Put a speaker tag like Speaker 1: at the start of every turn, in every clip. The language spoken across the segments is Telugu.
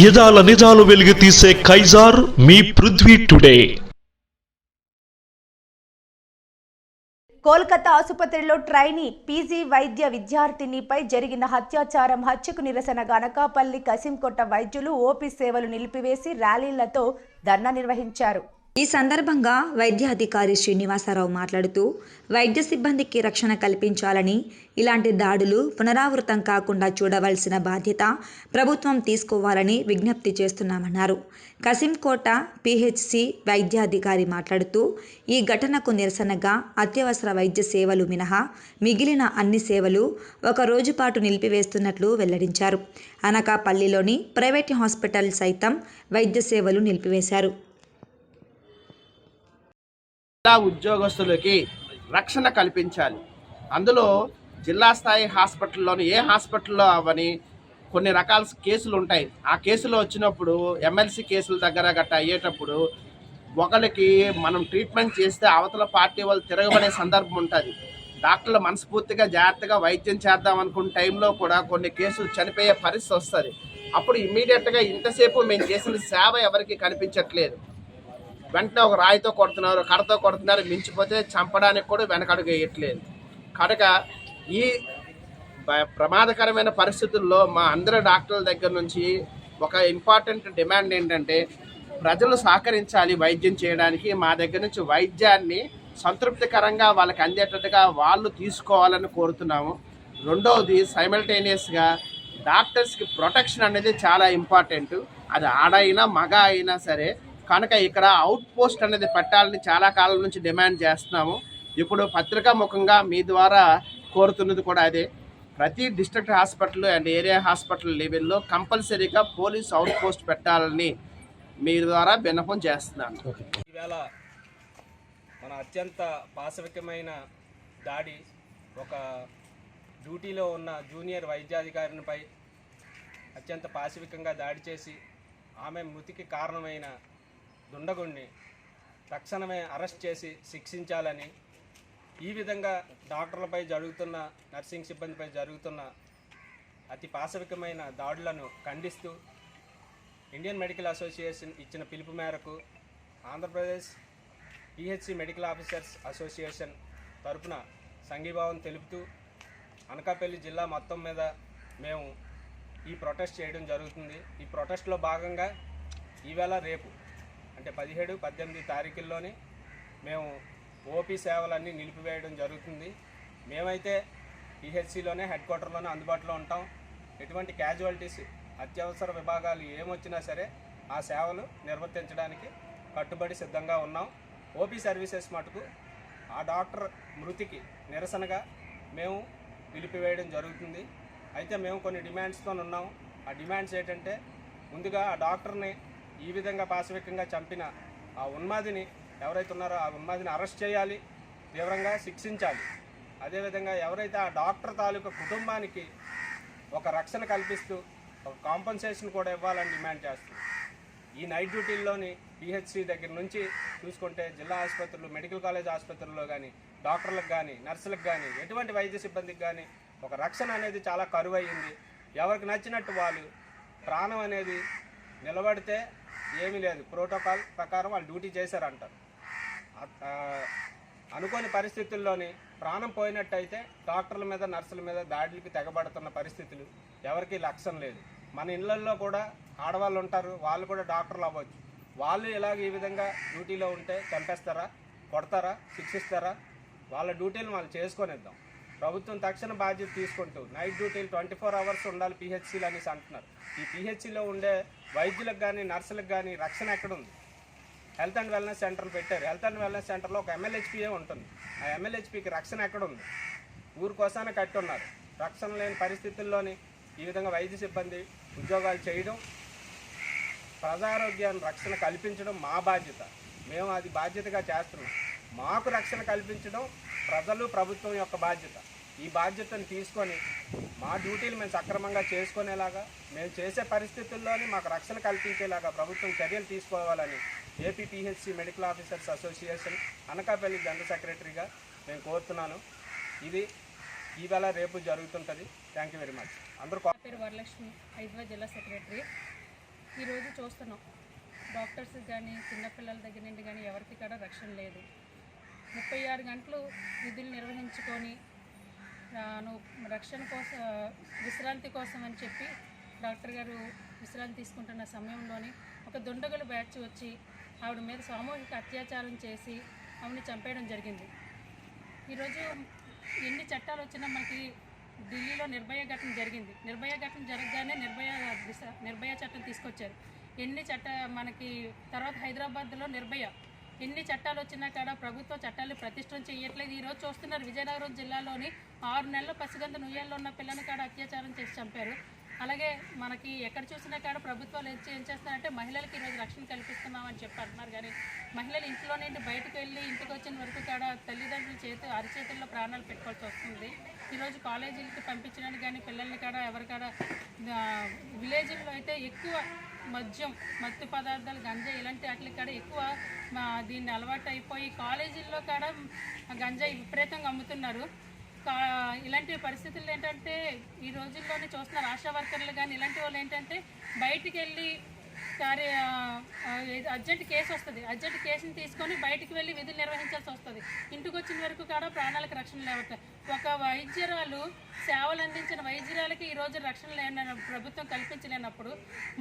Speaker 1: యదాల నిజాలు వెలుగు తీసే కైజార్ మీ పృథ్వీ టుడే.
Speaker 2: కోల్కతా ఆసుపత్రిలో ట్రైనీ పీజీ వైద్య విద్యార్థినిపై జరిగిన హత్యకు నిరసనగా అనకాపల్లి కసింకోట వైద్యులు ఓపీ సేవలు నిలిపివేసి ర్యాలీలతో ధర్నా నిర్వహించారు.
Speaker 3: ఈ సందర్భంగా వైద్యాధికారి శ్రీనివాసరావు మాట్లాడుతూ వైద్య సిబ్బందికి రక్షణ కల్పించాలని, ఇలాంటి దాడులు పునరావృతం కాకుండా చూడవలసిన బాధ్యత ప్రభుత్వం తీసుకోవాలని విజ్ఞప్తి చేస్తున్నామన్నారు. కసింకోట పిహెచ్సి వైద్యాధికారి మాట్లాడుతూ ఈ ఘటనకు నిరసనగా అత్యవసర వైద్య సేవలు మినహా మిగిలిన అన్ని సేవలు ఒక రోజు పాటు నిలిపివేస్తున్నట్లు వెల్లడించారు. అనకాపల్లిలోని ప్రైవేట్ హాస్పిటల్ సైతం వైద్య సేవలు నిలిపివేశారు.
Speaker 4: ఉద్యోగస్తులకి రక్షణ కల్పించాలి. అందులో జిల్లా స్థాయి హాస్పిటల్లోని ఏ హాస్పిటల్లో అవని కొన్ని రకాల కేసులు ఉంటాయి. ఆ కేసులు వచ్చినప్పుడు ఎమ్మెల్సీ కేసుల దగ్గర గట్ట అయ్యేటప్పుడు ఒకరికి మనం ట్రీట్మెంట్ చేస్తే అవతల పార్టీ వాళ్ళు తిరగబడే సందర్భం ఉంటుంది. డాక్టర్లు మనస్ఫూర్తిగా జాగ్రత్తగా వైద్యం చేద్దాం అనుకున్న టైంలో కూడా కొన్ని కేసులు చనిపోయే పరిస్థితి వస్తుంది. అప్పుడు ఇమ్మీడియట్గా ఇంతసేపు మేము చేసిన సేవ ఎవరికి కనిపించట్లేదు. వెంటనే ఒక రాయితో కొడుతున్నారు, కడతో కొడుతున్నారు, మించిపోతే చంపడానికి కూడా వెనకడుగు వేయట్లేదు. కనుక ఈ ప్రమాదకరమైన పరిస్థితుల్లో మా అందరి డాక్టర్ల దగ్గర నుంచి ఒక ఇంపార్టెంట్ డిమాండ్ ఏంటంటే ప్రజలు సహకరించాలి వైద్యం చేయడానికి. మా దగ్గర నుంచి వైద్యాన్ని సంతృప్తికరంగా వాళ్ళకి అందేటట్టుగా వాళ్ళు తీసుకోవాలని కోరుతున్నాము. రెండవది, సైమల్టేనియస్గా డాక్టర్స్కి ప్రొటెక్షన్ అనేది చాలా ఇంపార్టెంట్. అది ఆడైనా మగ అయినా సరే. కనుక ఇక్కడ అవుట్ పోస్ట్ అనేది పెట్టాలని చాలా కాలం నుంచి డిమాండ్ చేస్తున్నాము. ఇప్పుడు పత్రికా ముఖంగా మీ ద్వారా కోరుతున్నది కూడా అదే. ప్రతి district hospital and area hospital లెవెల్లో కంపల్సరీగా పోలీస్ అవుట్ పోస్ట్ పెట్టాలని మీ ద్వారా విన్నపం చేస్తున్నాను.
Speaker 5: ఈవేళ మన అత్యంత పాశవికమైన దాడి ఒక డ్యూటీలో ఉన్న జూనియర్ వైద్యాధికారినిపై అత్యంత పాశవికంగా దాడి చేసి ఆమె మృతికి కారణమైన దుండగుణ్ణి తక్షణమే అరెస్ట్ చేసి శిక్షించాలని, ఈ విధంగా డాక్టర్లపై జరుగుతున్న, నర్సింగ్ సిబ్బందిపై జరుగుతున్న అతి పాశవికమైన దాడులను ఖండిస్తూ ఇండియన్ మెడికల్ అసోసియేషన్ ఇచ్చిన పిలుపు మేరకు Andhra Pradesh PHC medical officers association తరపున సంఘీభావం తెలుపుతూ అనకాపల్లి జిల్లా మొత్తం మీద మేము ఈ ప్రొటెస్ట్ చేయడం జరుగుతుంది. ఈ ప్రొటెస్ట్లో భాగంగా ఈవేళ రేపు అంటే 17, 18 తారీఖుల్లోని మేము ఓపీ సేవలన్నీ నిలిపివేయడం జరుగుతుంది. మేమైతే పిహెచ్సిలోనే హెడ్ క్వార్టర్లోనే అందుబాటులో ఉంటాం. ఎటువంటి క్యాజువాలిటీస్, అత్యవసర విభాగాలు ఏమొచ్చినా సరే ఆ సేవలు నిర్వర్తించడానికి కట్టుబడి సిద్ధంగా ఉన్నాం. ఓపీ సర్వీసెస్ మటుకు ఆ డాక్టర్ మృతికి నిరసనగా మేము నిలిపివేయడం జరుగుతుంది. అయితే మేము కొన్ని డిమాండ్స్తో ఉన్నాం. ఆ డిమాండ్స్ ఏంటంటే, ముందుగా ఆ డాక్టర్ని ఈ విధంగా పాశవికంగా చంపిన ఆ ఉన్మాదిని ఎవరైతే ఉన్నారో ఆ ఉన్మాదిని అరెస్ట్ చేయాలి, తీవ్రంగా శిక్షించాలి. అదేవిధంగా ఎవరైతే ఆ డాక్టర్ తాలూకా కుటుంబానికి ఒక రక్షణ కల్పిస్తూ ఒక కాంపన్సేషన్ కూడా ఇవ్వాలని డిమాండ్ చేస్తుంది. ఈ నైట్ డ్యూటీల్లోని పిహెచ్సి దగ్గర నుంచి చూసుకుంటే జిల్లా ఆసుపత్రులు, మెడికల్ కాలేజ్ ఆసుపత్రుల్లో కానీ డాక్టర్లకు కానీ నర్సులకు కానీ ఎటువంటి వైద్య సిబ్బందికి కానీ ఒక రక్షణ అనేది చాలా కరువయ్యింది. ఎవరికి నచ్చినట్టు వాళ్ళు ప్రాణం అనేది నిలబడితే ఏమీ లేదు, ప్రోటోకాల్ ప్రకారం వాళ్ళు డ్యూటీ చేశారంటారు. అనుకోని పరిస్థితుల్లోని ప్రాణం పోయినట్టయితే డ్డాక్టర్ల మీద, నర్సుల మీద దాడులకి తెగబడుతున్న పరిస్థితులు ఎవరికీ లక్ష్యం లేదు. మన ఇళ్లల్లో కూడా ఆడవాళ్ళు ఉంటారు, వాళ్ళు కూడా డాక్టర్లు అవ్వచ్చు. వాళ్ళు ఇలాగ ఈ విధంగా డ్యూటీలో ఉంటే చంపేస్తారా, కొడతారా, శిక్షిస్తారా? వాళ్ళ డ్యూటీలు వాళ్ళు చేసుకొనిద్దాం. ప్రభుత్వం తక్షణ బాధ్యత తీసుకుంటూ నైట్ డ్యూటీలు 24 అవర్స్ ఉండాలి పిహెచ్సీలు అనేసి అంటున్నారు. ఈ పిహెచ్సిలో ఉండే వైద్యులకు కానీ నర్సులకు కానీ రక్షణ ఎక్కడుంది? హెల్త్ అండ్ వెల్నెస్ సెంటర్లు పెట్టారు. హెల్త్ అండ్ వెల్నెస్ సెంటర్లో ఒక MLHPఏ ఉంటుంది. ఆ MLHPకి రక్షణ ఎక్కడుంది? ఊరు కోసానే కట్టున్నారు. రక్షణ లేని పరిస్థితుల్లోని ఈ విధంగా వైద్య సిబ్బంది ఉద్యోగాలు చేయడం, ప్రజారోగ్యాన్ని రక్షణ కల్పించడం మా బాధ్యత. మేము అది బాధ్యతగా చేస్తున్నాం. మాకు రక్షణ కల్పించడం ప్రజలు, ప్రభుత్వం యొక్క బాధ్యత. ఈ బాధ్యతను తీసుకొని మా డ్యూటీలు మేము సక్రమంగా చేసుకునేలాగా, మేము చేసే పరిస్థితుల్లోని మాకు రక్షణ కల్పించేలాగా ప్రభుత్వం చర్యలు తీసుకోవాలని AP PHC medical officers association Anakapalli general సెక్రటరీగా నేను కోరుతున్నాను. ఇది ఈవేళ రేపు జరుగుతుంటుంది. Thank you very much. అందరూ.
Speaker 6: పేరు వరలక్ష్మి, హైదరాబాద్ జిల్లా సెక్రటరీ. ఈరోజు చూస్తున్నాం. డాక్టర్స్ కానీ చిన్నపిల్లల దగ్గర నుండి కానీ ఎవరికి కూడా రక్షణ లేదు. 36 గంటలు విధులు నిర్వహించుకొని రక్షణ కోసం విశ్రాంతి కోసం అని చెప్పి డాక్టర్ గారు విశ్రాంతి తీసుకుంటున్న సమయంలోని ఒక దుండగుల బ్యాచ్ వచ్చి ఆవిడ మీద సామూహిక అత్యాచారం చేసి ఆవిడని చంపేయడం జరిగింది. ఈరోజు ఎన్ని చట్టాలు వచ్చినా మనకి ఢిల్లీలో నిర్భయ ఘటన జరిగింది. నిర్భయ ఘటన జరగగానే నిర్భయ చట్టం తీసుకొచ్చారు. మనకి తర్వాత హైదరాబాద్లో నిర్భయ ఎన్ని చట్టాలు వచ్చినా కూడా ప్రభుత్వ చట్టాలు ప్రతిష్టం చేయట్లేదు. ఈరోజు చూస్తున్నారు, విజయనగరం జిల్లాలోని 6 నెలల పసిగంద నుయ్యాల్లో ఉన్న పిల్లని కాడ అత్యాచారం చేసి చంపారు. అలాగే మనకి ఎక్కడ చూసినా కూడా ప్రభుత్వాలు ఏం చేస్తున్నారంటే మహిళలకి ఈరోజు రక్షణ కల్పిస్తున్నామని చెప్పి అంటున్నారు. కానీ మహిళలు ఇంట్లో నుండి బయటకు వెళ్ళి ఇంటికి వచ్చిన వరకు కూడా తల్లిదండ్రుల అరిచేతుల్లో ప్రాణాలు పెట్టుకోవాల్సి వస్తుంది. ఈరోజు కాలేజీలకి పంపించడానికి కానీ పిల్లల్ని కూడా ఎవరికాడ విలేజ్లో అయితే ఎక్కువ మత్తు పదార్థాలు గంజాయి ఇలాంటి వాటికి కూడా ఎక్కువ దీన్ని అలవాటు అయిపోయి కాలేజీల్లో కూడా గంజాయి విపరీతంగా అమ్ముతున్నారు. ఇలాంటి పరిస్థితుల్లో ఏంటంటే ఈ రోజుల్లోనే చూస్తున్నారు, ఆశా వర్కర్లు కానీ ఇలాంటి వాళ్ళు ఏంటంటే బయటికి వెళ్ళి అర్జెంట్ కేసు వస్తుంది, అర్జెంట్ కేసుని తీసుకొని బయటికి వెళ్ళి విధులు నిర్వహించాల్సి వస్తుంది. ఇంటికి వచ్చిన వరకు కూడా ప్రాణాలకు రక్షణ లేవుతాయి. ఒక వైద్యురాలు సేవలు అందించిన వైద్యురాలకి ఈరోజు రక్షణ లేని ప్రభుత్వం కల్పించలేనప్పుడు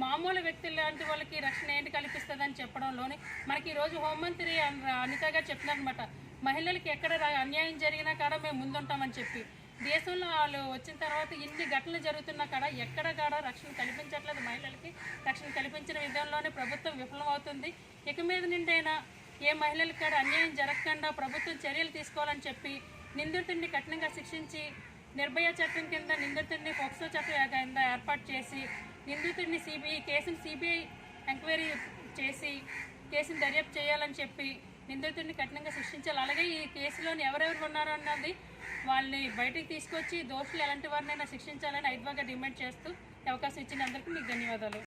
Speaker 6: మామూలు వ్యక్తులు లాంటి వాళ్ళకి రక్షణ ఏంటి కల్పిస్తుందని చెప్పడంలోని మనకి ఈరోజు హోంమంత్రి అనిత గారు చెప్తున్నారనమాట, మహిళలకి ఎక్కడ అన్యాయం జరిగినా కూడా మేము ముందుంటామని చెప్పి. దేశంలో వాళ్ళు వచ్చిన తర్వాత ఇన్ని ఘటనలు జరుగుతున్నా కూడా ఎక్కడ కూడా రక్షణ కల్పించట్లేదు. మహిళలకి రక్షణ కల్పించిన విధానంలోనే ప్రభుత్వం విఫలమవుతుంది. ఇక మీద నిండైనా ఏ మహిళలకు కూడా అన్యాయం జరగకుండా ప్రభుత్వం చర్యలు తీసుకోవాలని చెప్పి నిందితుడిని కఠినంగా శిక్షించి నిర్భయ చట్టం కింద నిందితుడిని పోక్సో చట్టం కింద ఏర్పాటు చేసి నిందితుడిని కేసుని సిబిఐ ఎంక్వైరీ చేసి కేసుని దర్యాప్తు చేయాలని చెప్పి నిందితుడిని కఠినంగా శిక్షించాలి. అలాగే ఈ కేసులోని ఎవరెవరు ఉన్నారో అన్నది వాళ్ళని బయటికి తీసుకొచ్చి దోషులు ఎలాంటి వారినైనా శిక్షించాలని ఐద్వాగా డిమాండ్ చేస్తూ అవకాశం ఇచ్చిన అందరికీ మీకు ధన్యవాదాలు.